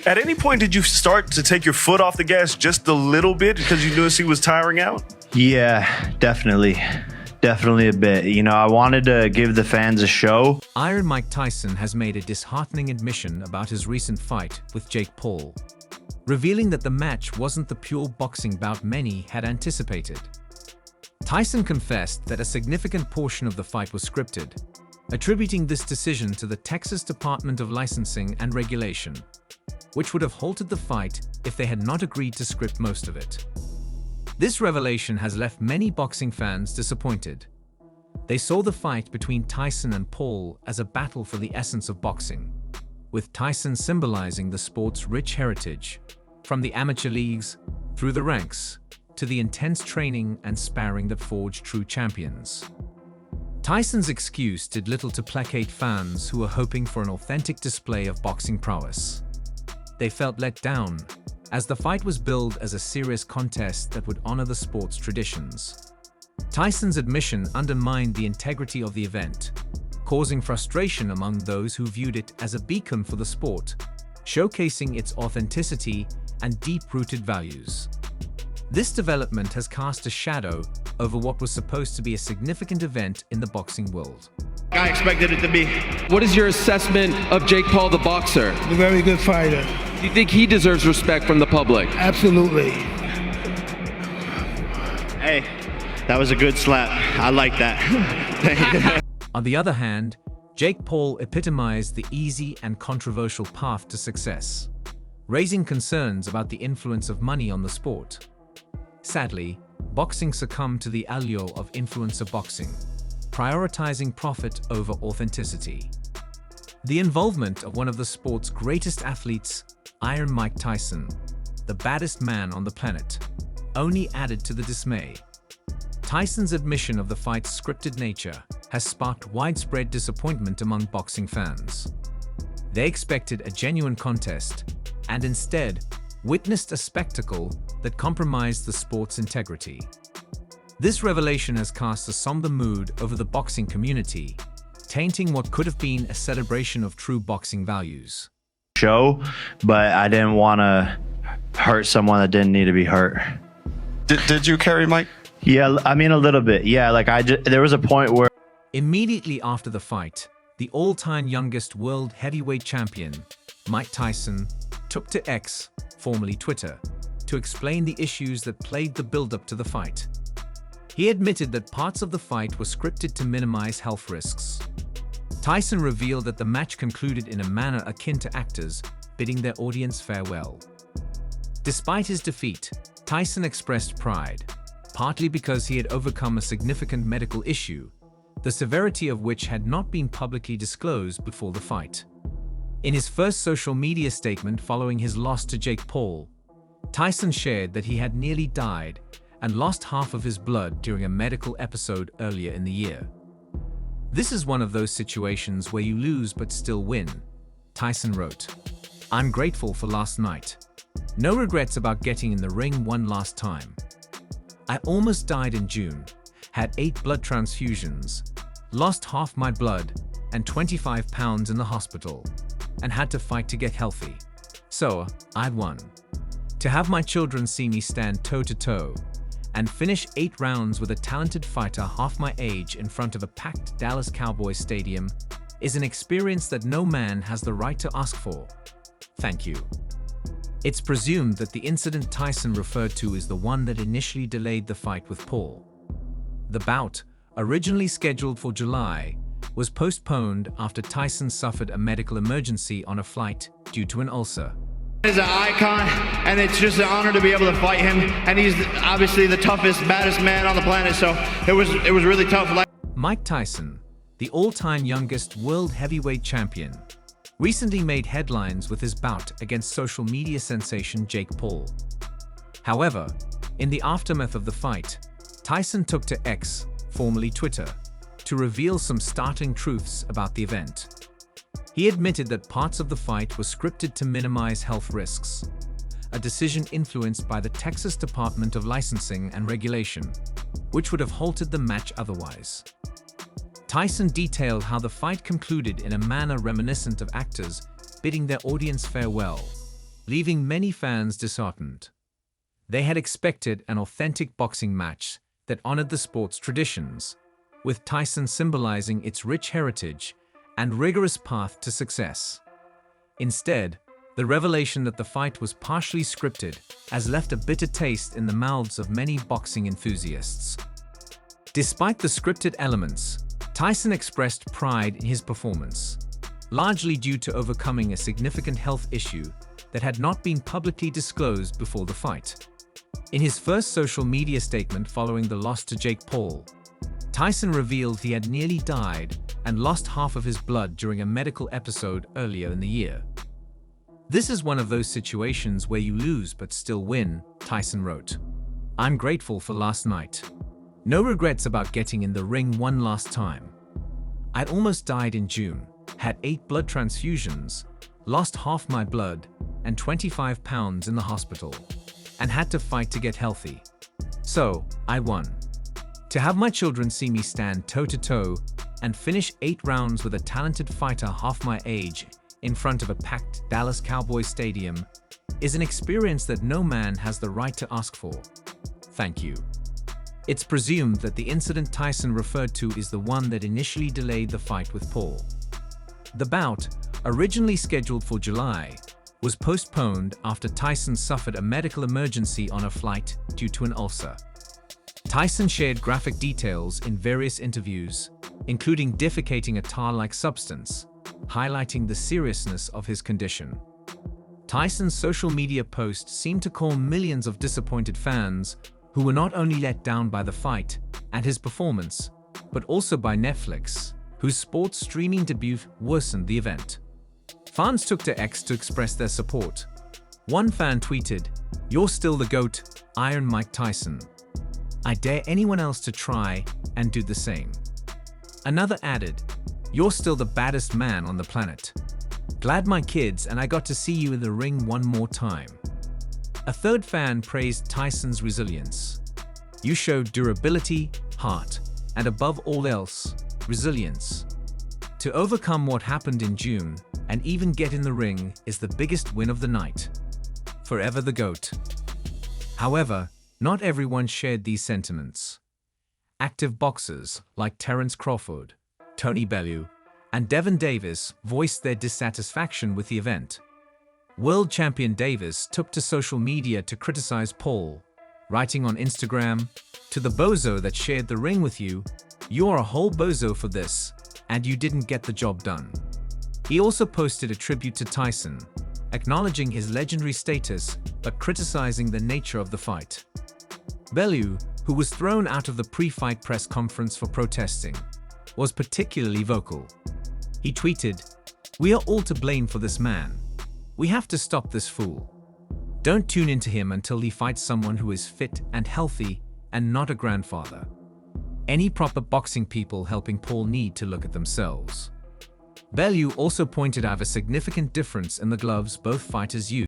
At any point, did you start to take your foot off the gas just a little bit because you noticed he was tiring out? Yeah, definitely. Definitely a bit. You know, I wanted to give the fans a show. Iron Mike Tyson has made a disheartening admission about his recent fight with Jake Paul, revealing that the match wasn't the pure boxing bout many had anticipated. Tyson confessed that a significant portion of the fight was scripted, attributing this decision to the Texas Department of Licensing and Regulation, which would have halted the fight if they had not agreed to script most of it. This revelation has left many boxing fans disappointed. They saw the fight between Tyson and Paul as a battle for the essence of boxing, with Tyson symbolizing the sport's rich heritage, from the amateur leagues, through the ranks, to the intense training and sparring that forged true champions. Tyson's excuse did little to placate fans who were hoping for an authentic display of boxing prowess. They felt let down, as the fight was billed as a serious contest that would honor the sport's traditions. Tyson's admission undermined the integrity of the event, causing frustration among those who viewed it as a beacon for the sport, showcasing its authenticity and deep-rooted values. This development has cast a shadow over what was supposed to be a significant event in the boxing world. I expected it to be. What is your assessment of Jake Paul, the boxer? A very good fighter. Do you think he deserves respect from the public? Absolutely. Hey, that was a good slap. I like that. On the other hand, Jake Paul epitomized the easy and controversial path to success, raising concerns about the influence of money on the sport. Sadly, boxing succumbed to the allure of influencer boxing, prioritizing profit over authenticity. The involvement of one of the sport's greatest athletes, Iron Mike Tyson, the baddest man on the planet, only added to the dismay. Tyson's admission of the fight's scripted nature has sparked widespread disappointment among boxing fans. They expected a genuine contest and instead witnessed a spectacle that compromised the sport's integrity. This revelation has cast a somber mood over the boxing community, tainting what could have been a celebration of true boxing values. Show, but I didn't want to hurt someone that didn't need to be hurt. Did you carry Mike? Yeah, I mean a little bit. Yeah, like there was a point where Immediately after the fight, the all-time youngest world heavyweight champion, Mike Tyson, took to X, formerly Twitter, to explain the issues that plagued the build-up to the fight. He admitted that parts of the fight were scripted to minimize health risks. Tyson revealed that the match concluded in a manner akin to actors bidding their audience farewell. Despite his defeat, Tyson expressed pride, partly because he had overcome a significant medical issue, the severity of which had not been publicly disclosed before the fight. In his first social media statement following his loss to Jake Paul, Tyson shared that he had nearly died and lost half of his blood during a medical episode earlier in the year. "This is one of those situations where you lose but still win," Tyson wrote. "I'm grateful for last night. No regrets about getting in the ring one last time. I almost died in June, had 8 blood transfusions, lost half my blood and 25 pounds in the hospital, and had to fight to get healthy. So, I won. To have my children see me stand toe-to-toe and finish 8 rounds with a talented fighter half my age in front of a packed Dallas Cowboys stadium is an experience that no man has the right to ask for. Thank you." It's presumed that the incident Tyson referred to is the one that initially delayed the fight with Paul. The bout, originally scheduled for July, was postponed after Tyson suffered a medical emergency on a flight due to an ulcer. He's an icon, and it's just an honor to be able to fight him. And he's obviously the toughest, baddest man on the planet. So it was really tough. Mike Tyson, the all-time youngest world heavyweight champion, recently made headlines with his bout against social media sensation Jake Paul. However, in the aftermath of the fight, Tyson took to X, formerly Twitter, to reveal some startling truths about the event. He admitted that parts of the fight were scripted to minimize health risks, a decision influenced by the Texas Department of Licensing and Regulation, which would have halted the match otherwise. Tyson detailed how the fight concluded in a manner reminiscent of actors bidding their audience farewell, leaving many fans disheartened. They had expected an authentic boxing match that honored the sport's traditions, with Tyson symbolizing its rich heritage and rigorous path to success. Instead, the revelation that the fight was partially scripted has left a bitter taste in the mouths of many boxing enthusiasts. Despite the scripted elements, Tyson expressed pride in his performance, largely due to overcoming a significant health issue that had not been publicly disclosed before the fight. In his first social media statement following the loss to Jake Paul, Tyson revealed he had nearly died and lost half of his blood during a medical episode earlier in the year. "This is one of those situations where you lose but still win," Tyson wrote. "I'm grateful for last night. No regrets about getting in the ring one last time. I'd almost died in June, had 8 blood transfusions, lost half my blood and 25 pounds in the hospital, and had to fight to get healthy. So, I won. To have my children see me stand toe-to-toe and finish 8 rounds with a talented fighter half my age in front of a packed Dallas Cowboys stadium is an experience that no man has the right to ask for. Thank you." It's presumed that the incident Tyson referred to is the one that initially delayed the fight with Paul. The bout, originally scheduled for July, was postponed after Tyson suffered a medical emergency on a flight due to an ulcer. Tyson shared graphic details in various interviews, including defecating a tar-like substance, highlighting the seriousness of his condition. Tyson's social media posts seemed to calm millions of disappointed fans who were not only let down by the fight and his performance, but also by Netflix, whose sports streaming debut worsened the event. Fans took to X to express their support. One fan tweeted, "You're still the GOAT, Iron Mike Tyson. I dare anyone else to try and do the same." Another added, "You're still the baddest man on the planet. Glad my kids and I got to see you in the ring one more time." A third fan praised Tyson's resilience. "You showed durability, heart, and above all else, resilience. To overcome what happened in June and even get in the ring is the biggest win of the night. Forever the GOAT." However, not everyone shared these sentiments. Active boxers like Terence Crawford, Tony Bellew, and Devin Davis voiced their dissatisfaction with the event. World champion Davis took to social media to criticize Paul, writing on Instagram, "To the bozo that shared the ring with you, you're a whole bozo for this, and you didn't get the job done." He also posted a tribute to Tyson, acknowledging his legendary status but criticizing the nature of the fight. Bellew, who was thrown out of the pre-fight press conference for protesting, was particularly vocal. He tweeted, "We are all to blame for this man. We have to stop this fool. Don't tune into him until he fights someone who is fit and healthy and not a grandfather." Any proper boxing people helping Paul need to look at themselves. Bellew also pointed out a significant difference in the gloves both fighters used.